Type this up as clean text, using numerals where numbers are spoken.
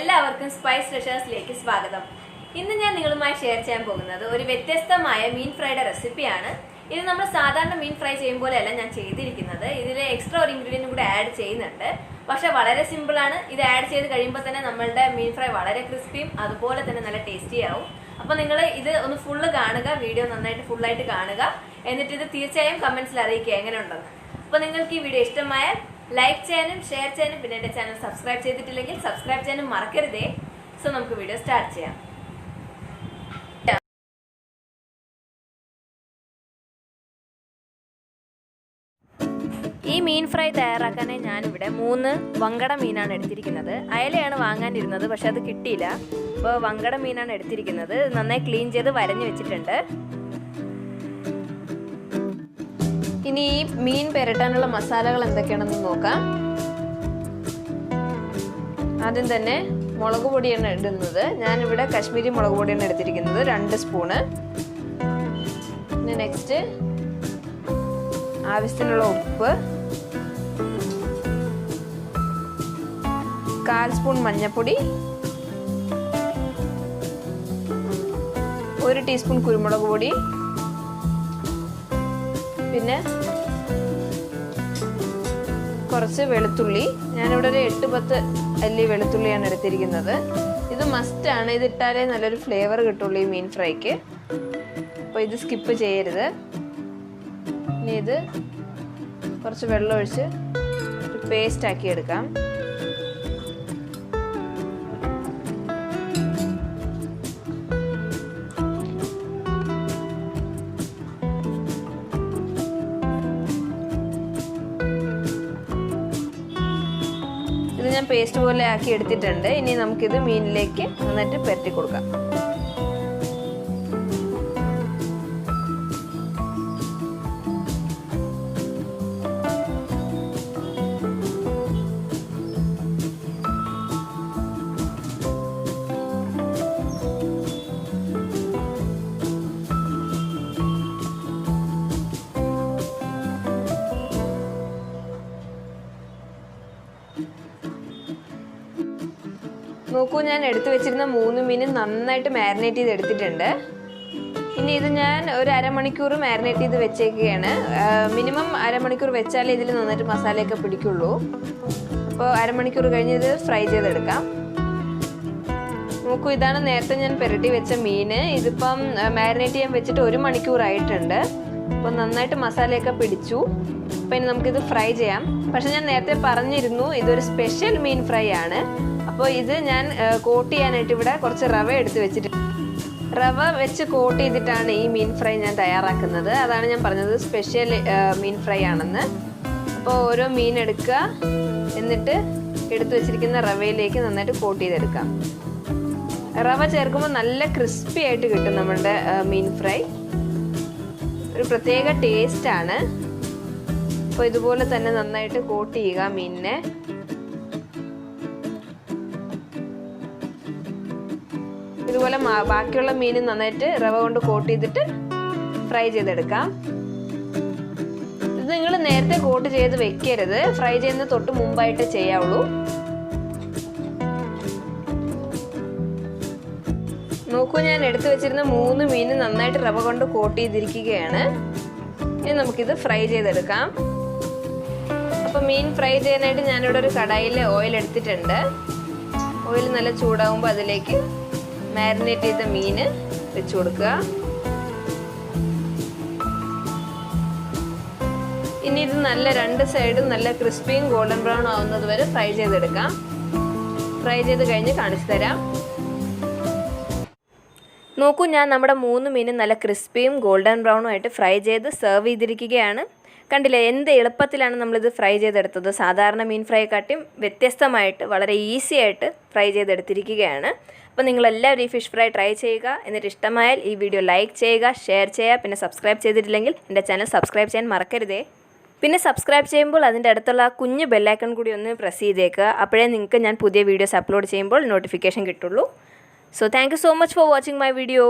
എല്ലാവർക്കും സ്പൈസ് ട്രഷേഴ്സിലേക്ക് സ്വാഗതം. ഇന്ന് ഞാൻ നിങ്ങളുമായി ഷെയർ ചെയ്യാൻ പോകുന്നത് ഒരു വ്യത്യസ്തമായ മീൻ ഫ്രൈയുടെ റെസിപ്പിയാണ്. ഇത് നമ്മൾ സാധാരണ മീൻ ഫ്രൈ ചെയ്യും പോലെയല്ല ഞാൻ ചെയ്തിരിക്കുന്നത്. ഇതിൽ എക്സ്ട്രാ ഒരു ഇൻഗ്രീഡിയന്റ് കൂടെ ആഡ് ചെയ്യുന്നുണ്ട്. പക്ഷെ വളരെ സിമ്പിൾ ആണ്. ഇത് ആഡ് ചെയ്ത് കഴിയുമ്പോൾ തന്നെ നമ്മളുടെ മീൻ ഫ്രൈ വളരെ ക്രിസ്പിയും അതുപോലെ തന്നെ നല്ല ടേസ്റ്റി ആവും. അപ്പൊ നിങ്ങൾ ഇത് ഒന്ന് ഫുള്ള് കാണുക, വീഡിയോ നന്നായിട്ട് ഫുള്ളായിട്ട് കാണുക. എന്നിട്ട് ഇത് തീർച്ചയായും കമന്റ്സിൽ അറിയിക്കുക എങ്ങനെ ഉണ്ടെന്ന്. അപ്പൊ നിങ്ങൾക്ക് ഈ വീഡിയോ ഇഷ്ടമായാൽ ലൈക്ക് ചെയ്യാനും ഷെയർ ചെയ്യാനും പിന്നെ എൻ്റെ ചാനൽ സബ്സ്ക്രൈബ് ചെയ്തിട്ടില്ലെങ്കിൽ സബ്സ്ക്രൈബ് ചെയ്യാനും മറക്കരുതേ. സോ നമുക്ക് വീഡിയോ സ്റ്റാർട്ട് ചെയ്യാം. ഈ മീൻ ഫ്രൈ തയ്യാറാക്കാനേ ഞാനിവിടെ 3 വങ്കട മീനാണ് എടുത്തിരിക്കുന്നത്. അയലയാണ് വാങ്ങാനിരുന്നത്, പക്ഷെ അത് കിട്ടിയില്ല. അപ്പോൾ വങ്കട മീനാണ് എടുത്തിരിക്കുന്നത്. നന്നായി ക്ലീൻ ചെയ്ത് വരഞ്ഞു വെച്ചിട്ടുണ്ട്. ഇനി ഈ മീൻ പുരട്ടാനുള്ള മസാലകൾ എന്തൊക്കെയാണെന്ന് നോക്കാം. ആദ്യം തന്നെ മുളക് പൊടിയാണ് ഇടുന്നത്. ഞാനിവിടെ കശ്മീരി മുളക് പൊടിയാണ് എടുത്തിരിക്കുന്നത്, 2 സ്പൂണ്. പിന്നെ നെക്സ്റ്റ് ആവശ്യത്തിനുള്ള ഉപ്പ്, 1/4 സ്പൂൺ മഞ്ഞൾപ്പൊടി, 1 ടീസ്പൂൺ കുരുമുളക് പൊടി, പിന്നെ കുറച്ച് വെളുത്തുള്ളി. ഞാനിവിടെ ഒരു 8-10 അല്ലി വെളുത്തുള്ളിയാണ് എടുത്തിരിക്കുന്നത്. ഇത് മസ്റ്റാണ്, ഇത് ഇട്ടാലേ നല്ലൊരു ഫ്ലേവർ കിട്ടുള്ളൂ ഈ മീൻ ഫ്രൈക്ക്. അപ്പോൾ ഇത് സ്കിപ്പ് ചെയ്യരുത്. ഇനി ഇത് കുറച്ച് വെള്ളം ഒഴിച്ച് ഒരു പേസ്റ്റ് ആക്കി എടുക്കാം. ഇത് ഞാൻ പേസ്റ്റ് പോലെ ആക്കി എടുത്തിട്ടുണ്ട്. ഇനി നമുക്കിത് മീനിലേക്ക് നന്നായിട്ട് പുരട്ടി കൊടുക്കാം. നോക്കൂ, ഞാൻ എടുത്തു വെച്ചിരുന്ന 3 മീൻ നന്നായിട്ട് മാരിനേറ്റ് ചെയ്ത് എടുത്തിട്ടുണ്ട്. ഇനി ഇത് ഞാൻ ഒരു അരമണിക്കൂർ മാരിനേറ്റ് ചെയ്ത് വെച്ചേക്കുകയാണ്. മിനിമം അരമണിക്കൂർ വെച്ചാലേ ഇതിൽ നന്നായിട്ട് മസാലയൊക്കെ പിടിക്കുള്ളൂ. അപ്പോൾ അരമണിക്കൂർ കഴിഞ്ഞ് ഇത് ഫ്രൈ ചെയ്തെടുക്കാം. നോക്കൂ, ഇതാണ് നേരത്തെ ഞാൻ പുരട്ടി വെച്ച മീൻ. ഇതിപ്പം മാരിനേറ്റ് ചെയ്യാൻ വെച്ചിട്ട് 1 മണിക്കൂറായിട്ടുണ്ട്. അപ്പോൾ നന്നായിട്ട് മസാലയൊക്കെ പിടിച്ചു. അപ്പോൾ ഇനി നമുക്കിത് ഫ്രൈ ചെയ്യാം. പക്ഷെ ഞാൻ നേരത്തെ പറഞ്ഞിരുന്നു ഇതൊരു സ്പെഷ്യൽ മീൻ ഫ്രൈ ആണ്. അപ്പോൾ ഇത് ഞാൻ കോട്ട് ചെയ്യാനായിട്ട് ഇവിടെ കുറച്ച് റവ എടുത്ത് വെച്ചിട്ട് റവ വെച്ച് കോട്ട് ചെയ്തിട്ടാണ് ഈ മീൻ ഫ്രൈ ഞാൻ തയ്യാറാക്കുന്നത്. അതാണ് ഞാൻ പറഞ്ഞത് സ്പെഷ്യൽ മീൻ ഫ്രൈ ആണെന്ന്. അപ്പോൾ ഓരോ മീൻ എടുക്കുക, എന്നിട്ട് എടുത്തു വെച്ചിരിക്കുന്ന റവയിലേക്ക് നന്നായിട്ട് കോട്ട് ചെയ്തെടുക്കാം. റവ ചേർക്കുമ്പോൾ നല്ല ക്രിസ്പി ആയിട്ട് കിട്ടും നമ്മുടെ മീൻ ഫ്രൈ. ഒരു പ്രത്യേക ടേസ്റ്റാണ്. അപ്പോൾ ഇതുപോലെ തന്നെ നന്നായിട്ട് കോട്ട് ചെയ്യുക മീനിനെ. ഇതുപോലെ ബാക്കിയുള്ള മീൻ നന്നായിട്ട് റവ കൊണ്ട് കോട്ട് ചെയ്തിട്ട് ഫ്രൈ ചെയ്തെടുക്കാം. ഇത് നിങ്ങൾ നേരത്തെ കോട്ട് ചെയ്ത് വെക്കരുത്, ഫ്രൈ ചെയ്യുന്ന തൊട്ട് മുമ്പായിട്ട് ചെയ്യാവുള്ളൂ. നോക്കൂ, ഞാൻ എടുത്തു വെച്ചിരുന്ന 3 മീൻ നന്നായിട്ട് റവ കൊണ്ട് കോട്ട് ചെയ്തിരിക്കുകയാണ്. ഇനി നമുക്കിത് ഫ്രൈ ചെയ്തെടുക്കാം. അപ്പോൾ മീൻ ഫ്രൈ ചെയ്യാനായിട്ട് ഞാനിവിടെ ഒരു കടായിൽ ഓയിൽ എടുത്തിട്ടുണ്ട്. ഓയിൽ നല്ല ചൂടാകുമ്പോൾ അതിലേക്ക് മാരിനേറ്റ് ചെയ്ത മീന് വെച്ച് കൊടുക്കുക. ഇനി ഇത് നല്ല 2 സൈഡും നല്ല ക്രിസ്പിയും ഗോൾഡൻ ബ്രൗൺ ആവുന്നത് വരെ ഫ്രൈ ചെയ്തെടുക്കാം. ഫ്രൈ ചെയ്ത് കഴിഞ്ഞ് കാണിച്ചു തരാം. നോക്കൂ, ഞാൻ നമ്മുടെ 3 മീനും നല്ല ക്രിസ്പിയും ഗോൾഡൻ ബ്രൗണും ആയിട്ട് ഫ്രൈ ചെയ്ത് സെർവ് ചെയ്തിരിക്കുകയാണ്. കണ്ടില്ലേ എന്ത് എളുപ്പത്തിലാണ് നമ്മളിത് ഫ്രൈ ചെയ്തെടുത്തത്. സാധാരണ മീൻ ഫ്രൈയെക്കാട്ടിയും വ്യത്യസ്തമായിട്ട് വളരെ ഈസി ആയിട്ട് ഫ്രൈ ചെയ്തെടുത്തിരിക്കുകയാണ്. അപ്പോൾ നിങ്ങളെല്ലാവരും ഈ ഫിഷ് ഫ്രൈ ട്രൈ ചെയ്യുക. എന്നിട്ട് ഇഷ്ടമായാൽ ഈ വീഡിയോ ലൈക്ക് ചെയ്യുക, ഷെയർ ചെയ്യുക. പിന്നെ സബ്സ്ക്രൈബ് ചെയ്തിട്ടില്ലെങ്കിൽ എൻ്റെ ചാനൽ സബ്സ്ക്രൈബ് ചെയ്യാൻ മറക്കരുതേ. പിന്നെ സബ്സ്ക്രൈബ് ചെയ്യുമ്പോൾ അതിൻ്റെ അടുത്തുള്ള ആ കുഞ്ഞ് ബെല്ലൈക്കൺ കൂടി ഒന്ന് പ്രസ് ചെയ്തേക്കുക. അപ്പോഴേ നിങ്ങൾക്ക് ഞാൻ പുതിയ വീഡിയോസ് അപ്ലോഡ് ചെയ്യുമ്പോൾ നോട്ടിഫിക്കേഷൻ കിട്ടുള്ളൂ. So thank you so much for watching my video.